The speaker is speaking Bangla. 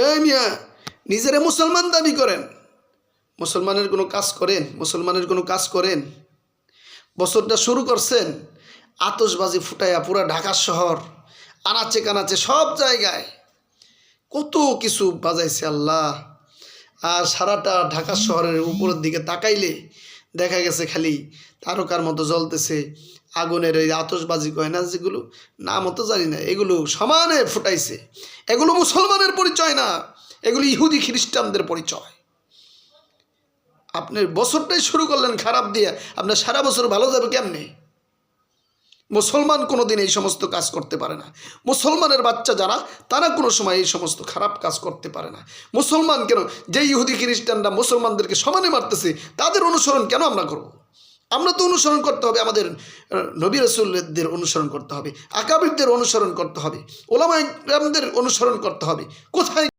এই মিয়া নিজেরা মুসলমান দাবি করেন, মুসলমানের কোনো কাজ করেন? মুসলমানের কোনো কাজ করেন? বছরটা শুরু করছেন আতশবাজি ফুটাইয়া পুরা ঢাকা শহর আনাচে কানাচে সব জায়গায় কত কিছু বাজাইছে আল্লাহ। আর সারাটা ঢাকা শহরের উপরের দিকে তাকাইলে দেখা গেছে খালি তারকার মতো জ্বলতেছে আগুনের এই আতশবাজি কয় না যেগুলো, নাম তো জানি না, এগুলো সমানে ফুটাইছে। এগুলো মুসলমানের পরিচয় না, এগুলো ইহুদি খ্রিস্টানদের পরিচয়। আপনি বছরটাই শুরু করলেন খারাপ দিয়ে, আপনার সারা বছর ভালো যাবে কেমনে? মুসলমান কোনো দিন এই সমস্ত কাজ করতে পারে না। মুসলমানের বাচ্চা যারা, তারা কোনো সময় এই সমস্ত খারাপ কাজ করতে পারে না। মুসলমান কেন, যে ইহুদি খ্রিস্টানরা মুসলমানদেরকে সমানে মারতেছে, তাদের অনুসরণ কেন আমরা করব? আমরা তো অনুসরণ করতে হবে, আমাদের নবী রাসূলদের অনুসরণ করতে হবে, আকাবিরদের অনুসরণ করতে হবে, ওলামায়ে কেরামদের অনুসরণ করতে হবে। কোথায়